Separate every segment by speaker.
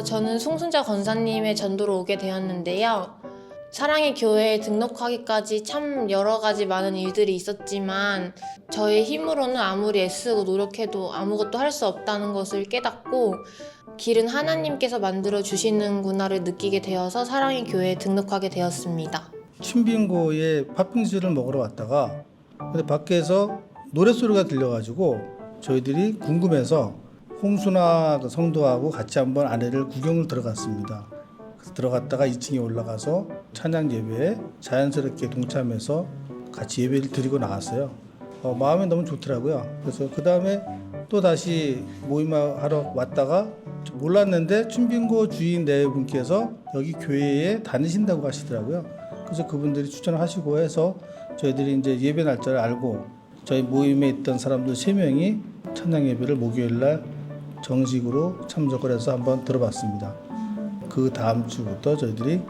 Speaker 1: 저는 송순자 권사님의 전도로 오게 되었는데요. 사랑의 교회에 등록하기까지 참 여러 가지 많은 일들이 있었지만 저의 힘으로는 아무리 애쓰고 노력해도 아무것도 할 수 없다는 것을 깨닫고 길은 하나님께서 만들어 주시는구나를 느끼게 되어서 사랑의 교회에 등록하게 되었습니다.
Speaker 2: 춘빙고에 팥빙수를 먹으러 왔다가 근데 밖에서 노랫소리가 들려가지고 저희들이 궁금해서 홍순아 성도하고 같이 한번 안에를 구경을 들어갔습니다. 그래서 들어갔다가 2층에 올라가서 찬양 예배에 자연스럽게 동참해서 같이 예배를 드리고 나왔어요. 마음이 너무 좋더라고요. 그래서 그 다음에 또 다시 모임하러 왔다가 몰랐는데 춘빙고 주인 네 분께서 여기 교회에 다니신다고 하시더라고요. 그래서 그분들이 추천하시고 해서 저희들이 이제 예배 날짜를 알고 저희 모임에 있던 사람들 3명이 찬양 예배를 목요일 날 정식으로 참석을 해서 한번 들어봤습니다. 그 다음 주부터 저희들이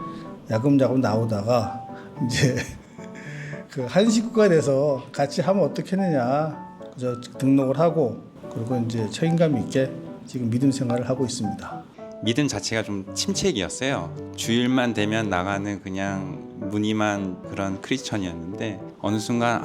Speaker 2: 야금야금 나오다가 이제 그 한 식구가 돼서 같이 하면 어떻겠느냐 그래서 등록을 하고 그리고 이제 책임감 있게 지금 믿음 생활을 하고 있습니다.
Speaker 3: 믿음 자체가 좀 침체기였어요. 주일만 되면 나가는 그냥 무늬만 그런 크리스천이었는데 어느 순간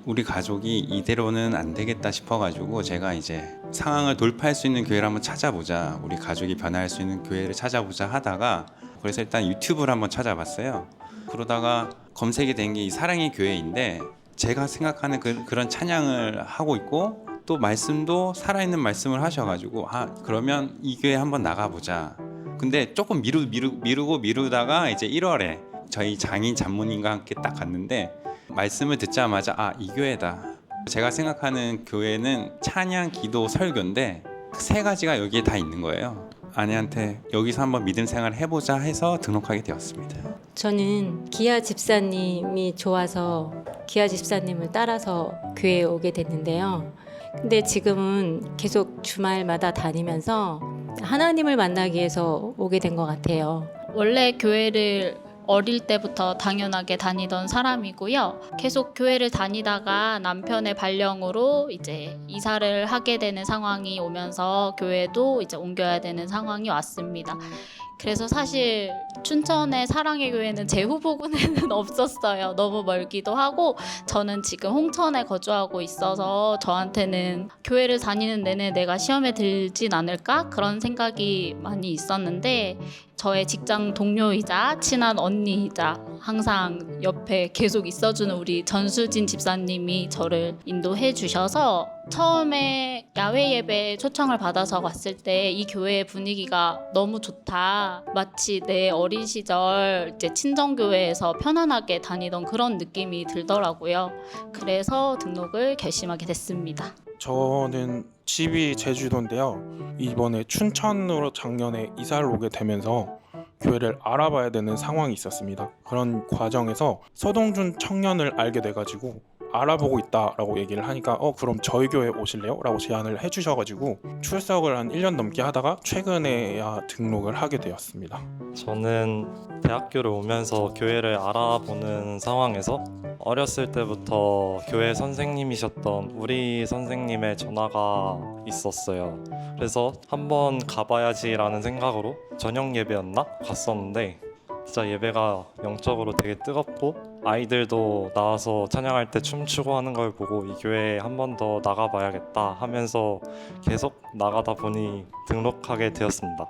Speaker 3: 우리 가족이 이대로는 안 되겠다 싶어가지고 제가 이제 상황을 돌파할 수 있는 교회를 한번 찾아보자, 우리 가족이 변화할 수 있는 교회를 찾아보자 하다가 그래서 일단 유튜브를 한번 찾아봤어요. 그러다가 검색이 된 게 이 사랑의 교회인데 제가 생각하는 그런 찬양을 하고 있고 또 말씀도 살아있는 말씀을 하셔가지고 그러면 이 교회 한번 나가보자. 근데 조금 미루다가 이제 1월에 저희 장인 장모님과 함께 딱 갔는데 말씀을 듣자마자 이 교회다. 제가 생각하는 교회는 찬양, 기도, 설교인데 3가지가 여기에 다 있는 거예요. 아내한테 여기서 한번 믿음 생활을 해보자 해서 등록하게 되었습니다.
Speaker 4: 저는 기아 집사님이 좋아서 기아 집사님을 따라서 교회에 오게 됐는데요. 근데 지금은 계속 주말마다 다니면서 하나님을 만나기 위해서 오게 된 것 같아요.
Speaker 5: 원래 교회를 어릴 때부터 당연하게 다니던 사람이고요. 계속 교회를 다니다가 남편의 발령으로 이제 이사를 하게 되는 상황이 오면서 교회도 이제 옮겨야 되는 상황이 왔습니다. 그래서 사실 춘천의 사랑의 교회는 제 후보군에는 없었어요. 너무 멀기도 하고 저는 지금 홍천에 거주하고 있어서 저한테는 교회를 다니는 내내 내가 시험에 들진 않을까? 그런 생각이 많이 있었는데 저의 직장 동료이자 친한 언니이자 항상 옆에 계속 있어주는 우리 전수진 집사님이 저를 인도해 주셔서 처음에 야외 예배 초청을 받아서 왔을 때 이 교회의 분위기가 너무 좋다. 마치 내 어린 시절 이제 친정교회에서 편안하게 다니던 그런 느낌이 들더라고요. 그래서 등록을 결심하게 됐습니다.
Speaker 6: 저는 집이 제주도인데요. 이번에 춘천으로 작년에 이사를 오게 되면서 교회를 알아봐야 되는 상황이 있었습니다. 그런 과정에서 서동준 청년을 알게 돼가지고 알아보고 있다라고 얘기를 하니까 그럼 저희 교회 오실래요? 라고 제안을 해주셔가지고 출석을 한 1년 넘게 하다가 최근에야 등록을 하게 되었습니다.
Speaker 7: 저는 대학교를 오면서 교회를 알아보는 상황에서 어렸을 때부터 교회 선생님이셨던 우리 선생님의 전화가 있었어요. 그래서 한번 가봐야지라는 생각으로 저녁 예배였나? 갔었는데 진짜 예배가 영적으로 되게 뜨겁고 아이들도 나와서 찬양할 때 춤추고 하는 걸 보고 이 교회에 한 번 더 나가봐야겠다 하면서 계속 나가다 보니 등록하게 되었습니다.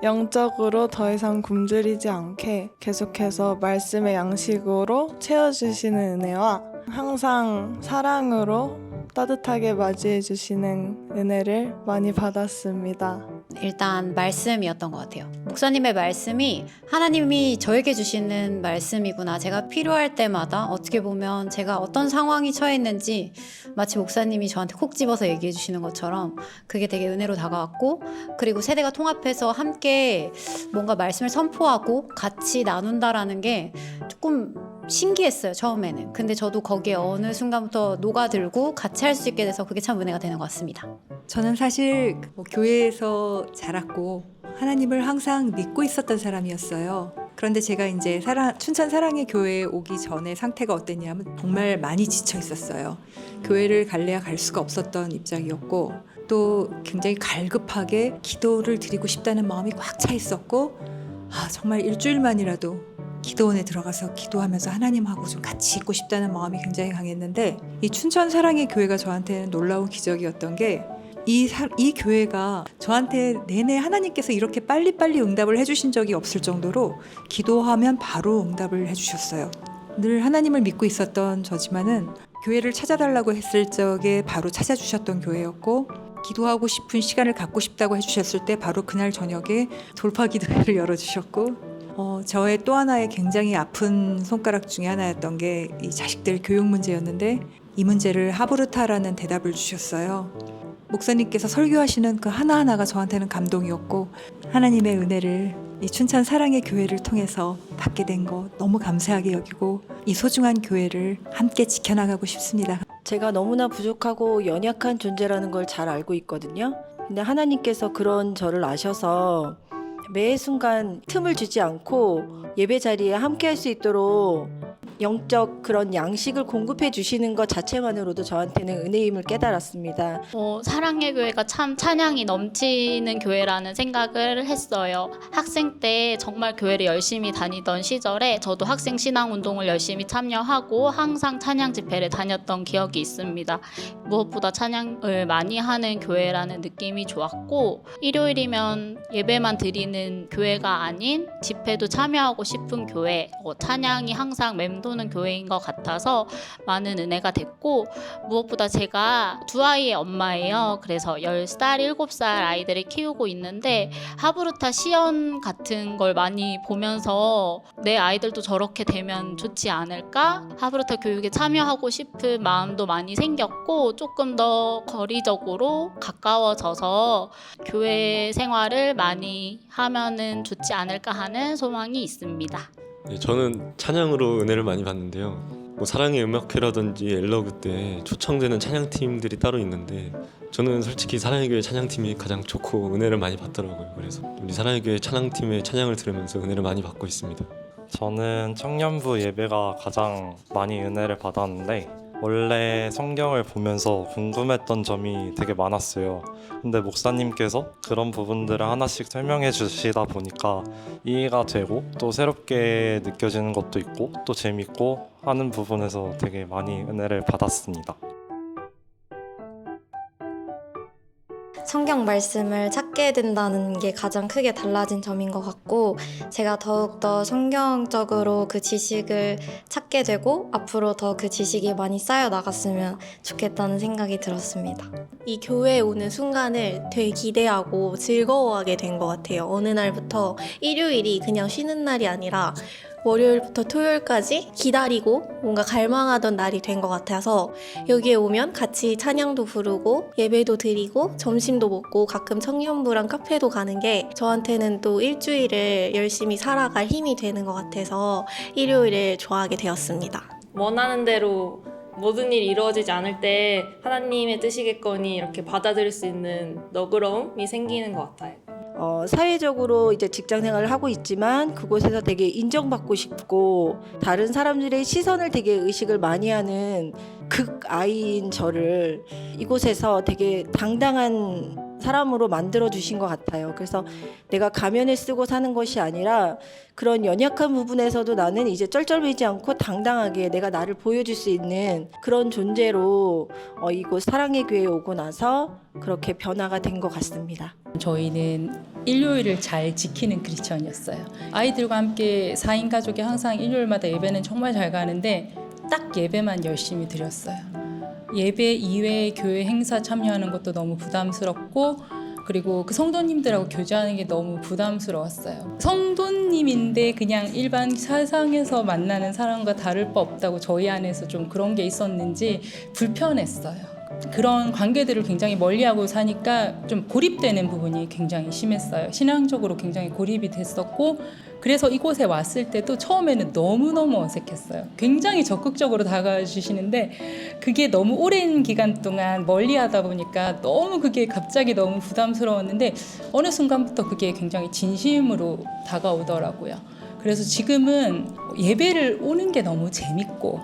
Speaker 8: 영적으로 더 이상 굶주리지 않게 계속해서 말씀의 양식으로 채워주시는 은혜와 항상 사랑으로 따뜻하게 맞이해 주시는 은혜를 많이 받았습니다.
Speaker 9: 일단 말씀이었던 것 같아요. 목사님의 말씀이 하나님이 저에게 주시는 말씀이구나. 제가 필요할 때마다 어떻게 보면 제가 어떤 상황이 처해 있는지 마치 목사님이 저한테 콕 집어서 얘기해 주시는 것처럼 그게 되게 은혜로 다가왔고, 그리고 세대가 통합해서 함께 뭔가 말씀을 선포하고 같이 나눈다라는 게 조금 신기했어요, 처음에는. 근데 저도 거기에 어느 순간부터 녹아들고 같이 할 수 있게 돼서 그게 참 은혜가 되는 것 같습니다.
Speaker 10: 저는 사실 교회에서 자랐고 하나님을 항상 믿고 있었던 사람이었어요. 그런데 제가 이제 춘천 사랑의 교회에 오기 전에 상태가 어땠냐면 정말 많이 지쳐 있었어요. 교회를 갈래야 갈 수가 없었던 입장이었고, 또 굉장히 갈급하게 기도를 드리고 싶다는 마음이 꽉 차 있었고, 정말 일주일만이라도 기도원에 들어가서 기도하면서 하나님하고 좀 같이 있고 싶다는 마음이 굉장히 강했는데, 이 춘천 사랑의 교회가 저한테는 놀라운 기적이었던 게, 이 교회가 저한테 내내 하나님께서 이렇게 빨리빨리 응답을 해주신 적이 없을 정도로 기도하면 바로 응답을 해주셨어요. 늘 하나님을 믿고 있었던 저지만은 교회를 찾아달라고 했을 적에 바로 찾아주셨던 교회였고, 기도하고 싶은 시간을 갖고 싶다고 해주셨을 때 바로 그날 저녁에 돌파 기도회를 열어주셨고, 저의 또 하나의 굉장히 아픈 손가락 중에 하나였던 게 이 자식들 교육 문제였는데, 이 문제를 하브르타라는 대답을 주셨어요. 목사님께서 설교하시는 그 하나하나가 저한테는 감동이었고, 하나님의 은혜를 이 춘천 사랑의 교회를 통해서 받게 된 거 너무 감사하게 여기고, 이 소중한 교회를 함께 지켜나가고 싶습니다.
Speaker 11: 제가 너무나 부족하고 연약한 존재라는 걸 잘 알고 있거든요. 근데 하나님께서 그런 저를 아셔서 매 순간 틈을 주지 않고 예배 자리에 함께 할 수 있도록 영적 그런 양식을 공급해 주시는 것 자체만으로도 저한테는 은혜임을 깨달았습니다.
Speaker 5: 사랑의 교회가 참 찬양이 넘치는 교회라는 생각을 했어요. 학생 때 정말 교회를 열심히 다니던 시절에 저도 학생 신앙운동을 열심히 참여하고 항상 찬양 집회를 다녔던 기억이 있습니다. 무엇보다 찬양을 많이 하는 교회라는 느낌이 좋았고, 일요일이면 예배만 드리는 교회가 아닌 집회도 참여하고 싶은 교회, 찬양이 항상 맴도는 교회인 것 같아서 많은 은혜가 됐고, 무엇보다 제가 두 아이의 엄마예요. 그래서 10살, 7살 아이들을 키우고 있는데 하브르타 시연 같은 걸 많이 보면서 내 아이들도 저렇게 되면 좋지 않을까? 하브르타 교육에 참여하고 싶은 마음도 많이 생겼고, 조금 더 거리적으로 가까워져서 교회 생활을 많이 하면은 좋지 않을까 하는 소망이 있습니다.
Speaker 12: 네, 저는 찬양으로 은혜를 많이 받는데요. 사랑의 음악회라든지 엘러그 때 초청되는 찬양팀들이 따로 있는데, 저는 솔직히 사랑의 교회 찬양팀이 가장 좋고 은혜를 많이 받더라고요. 그래서 우리 사랑의 교회 찬양팀의 찬양을 들으면서 은혜를 많이 받고 있습니다.
Speaker 7: 저는 청년부 예배가 가장 많이 은혜를 받았는데, 원래 성경을 보면서 궁금했던 점이 되게 많았어요. 근데 목사님께서 그런 부분들을 하나씩 설명해 주시다 보니까 이해가 되고, 또 새롭게 느껴지는 것도 있고, 또 재밌고 하는 부분에서 되게 많이 은혜를 받았습니다.
Speaker 13: 성경 말씀을 찾게 된다는 게 가장 크게 달라진 점인 것 같고, 제가 더욱더 성경적으로 그 지식을 찾게 되고 앞으로 더 그 지식이 많이 쌓여 나갔으면 좋겠다는 생각이 들었습니다.
Speaker 14: 이 교회에 오는 순간을 되게 기대하고 즐거워하게 된 것 같아요. 어느 날부터 일요일이 그냥 쉬는 날이 아니라 월요일부터 토요일까지 기다리고 뭔가 갈망하던 날이 된 것 같아서, 여기에 오면 같이 찬양도 부르고 예배도 드리고 점심도 먹고 가끔 청년부랑 카페도 가는 게 저한테는 또 일주일을 열심히 살아갈 힘이 되는 것 같아서 일요일을 좋아하게 되었습니다.
Speaker 1: 원하는 대로 모든 일이 이루어지지 않을 때 하나님의 뜻이겠거니 이렇게 받아들일 수 있는 너그러움이 생기는 것 같아요.
Speaker 11: 사회적으로 이제 직장 생활을 하고 있지만 그곳에서 되게 인정받고 싶고 다른 사람들의 시선을 되게 의식을 많이 하는 극아이인 저를 이곳에서 되게 당당한 사람으로 만들어 주신 것 같아요. 그래서 내가 가면을 쓰고 사는 것이 아니라 그런 연약한 부분에서도 나는 이제 쩔쩔매지 않고 당당하게 내가 나를 보여줄 수 있는 그런 존재로 이곳 사랑의 교회에 오고 나서 그렇게 변화가 된 것 같습니다.
Speaker 15: 저희는 일요일을 잘 지키는 크리스천이었어요. 아이들과 함께 4인 가족이 항상 일요일마다 예배는 정말 잘 가는데 딱 예배만 열심히 드렸어요. 예배 이외의 교회 행사 참여하는 것도 너무 부담스럽고, 그리고 그 성도님들하고 교제하는 게 너무 부담스러웠어요. 성도님인데 그냥 일반 세상에서 만나는 사람과 다를 바 없다고 저희 안에서 좀 그런 게 있었는지 불편했어요. 그런 관계들을 굉장히 멀리하고 사니까 좀 고립되는 부분이 굉장히 심했어요. 신앙적으로 굉장히 고립이 됐었고, 그래서 이곳에 왔을 때도 처음에는 너무너무 어색했어요. 굉장히 적극적으로 다가와 주시는데 그게 너무 오랜 기간 동안 멀리하다 보니까 너무 그게 갑자기 너무 부담스러웠는데 어느 순간부터 그게 굉장히 진심으로 다가오더라고요. 그래서 지금은 예배를 오는 게 너무 재밌고,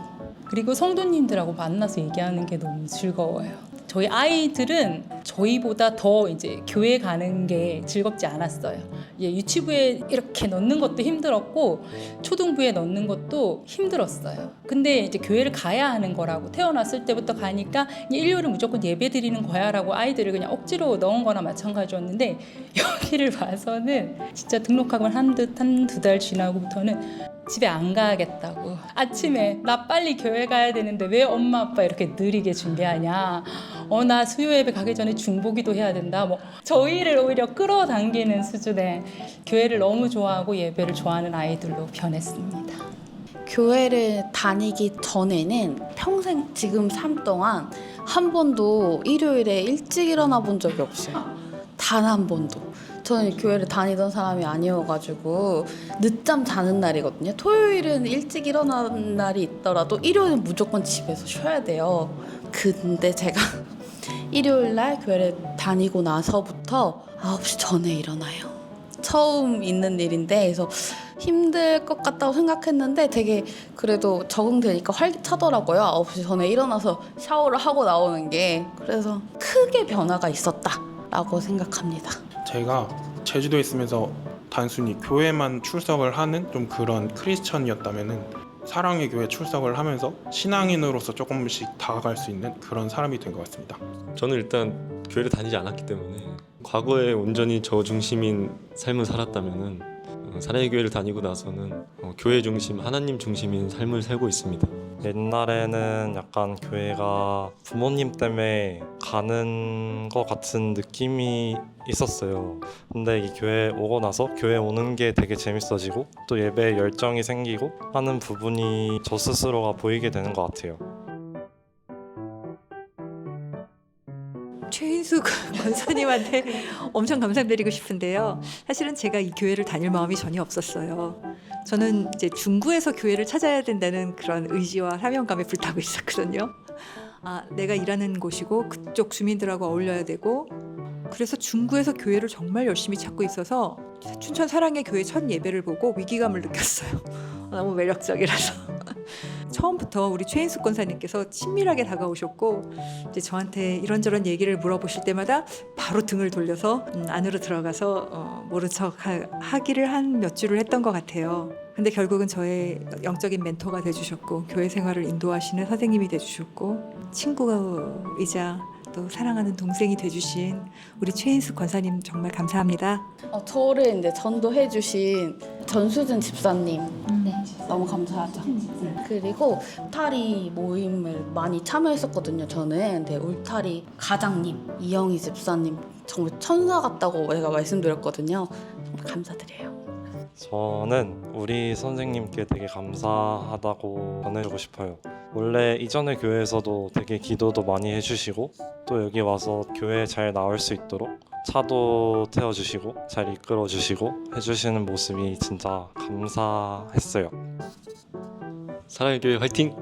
Speaker 15: 그리고 성도님들하고 만나서 얘기하는 게 너무 즐거워요. 저희 아이들은 저희보다 더 이제 교회 가는 게 즐겁지 않았어요. 유치부에 이렇게 넣는 것도 힘들었고 초등부에 넣는 것도 힘들었어요. 근데 이제 교회를 가야 하는 거라고 태어났을 때부터 가니까 일요일은 무조건 예배 드리는 거야라고 아이들을 그냥 억지로 넣은 거나 마찬가지였는데 여기를 와서는 진짜 등록하고 한두 달 지나고부터는 집에 안 가야겠다고. 아침에 나 빨리 교회 가야 되는데 왜 엄마 아빠 이렇게 느리게 준비하냐. 나 수요 예배 가기 전에 중보기도 해야 된다. 뭐 저희를 오히려 끌어당기는 수준의 교회를 너무 좋아하고 예배를 좋아하는 아이들로 변했습니다.
Speaker 16: 교회를 다니기 전에는 평생 지금 삶 동안 한 번도 일요일에 일찍 일어나 본 적이 없어요. 단 한 번도. 저는 교회를 다니던 사람이 아니어가지고 늦잠 자는 날이거든요. 토요일은 일찍 일어나는 날이 있더라도 일요일은 무조건 집에서 쉬어야 돼요. 근데 제가 일요일 날 교회를 다니고 나서부터 9시 전에 일어나요. 처음 있는 일인데 그래서 힘들 것 같다고 생각했는데 되게 그래도 적응되니까 활기차더라고요. 9시 전에 일어나서 샤워를 하고 나오는 게. 그래서 크게 변화가 있었다라고 생각합니다.
Speaker 6: 제가 제주도에 있으면서 단순히 교회만 출석을 하는 좀 그런 크리스천이었다면은 사랑의 교회 출석을 하면서 신앙인으로서 조금씩 다가갈 수 있는 그런 사람이 된 것 같습니다.
Speaker 12: 저는 일단 교회를 다니지 않았기 때문에 과거에 온전히 저 중심인 삶을 살았다면은 사랑의 교회를 다니고 나서는 교회 중심, 하나님 중심인 삶을 살고 있습니다.
Speaker 7: 옛날에는 약간 교회가 부모님 때문에 가는 것 같은 느낌이 있었어요. 근데 이 교회 오고 나서 교회 오는 게 되게 재밌어지고 또 예배에 열정이 생기고 하는 부분이 저 스스로가 보이게 되는 것 같아요.
Speaker 10: 최인숙 권사님한테 엄청 감사드리고 싶은데요. 사실은 제가 이 교회를 다닐 마음이 전혀 없었어요. 저는 이제 중구에서 교회를 찾아야 된다는 그런 의지와 사명감에 불타고 있었거든요. 내가 일하는 곳이고 그쪽 주민들하고 어울려야 되고 그래서 중구에서 교회를 정말 열심히 찾고 있어서 춘천 사랑의 교회 첫 예배를 보고 위기감을 느꼈어요. 너무 매력적이라서. 처음부터 우리 최인숙 권사님께서 친밀하게 다가오셨고 이제 저한테 이런저런 얘기를 물어보실 때마다 바로 등을 돌려서 안으로 들어가서 모른 척 하기를 한 몇 주를 했던 것 같아요. 근데 결국은 저의 영적인 멘토가 돼주셨고 교회 생활을 인도하시는 선생님이 돼주셨고 친구이자 또 사랑하는 동생이 돼주신 우리 최인숙 권사님 정말 감사합니다.
Speaker 16: 저를 이제 전도해주신 전수진 집사님 너무 감사하죠. 그리고 울타리 모임을 많이 참여했었거든요. 저는 근데 울타리 가장님 이영희 집사님 정말 천사 같다고 제가 말씀드렸거든요. 정말 감사드려요.
Speaker 7: 저는 우리 선생님께 되게 감사하다고 전해주고 싶어요. 원래 이전의 교회에서도 되게 기도도 많이 해주시고 또 여기 와서 교회에 잘 나올 수 있도록 차도 태워주시고 잘 이끌어주시고 해주시는 모습이 진짜 감사했어요.
Speaker 12: 사랑의 교회 화이팅!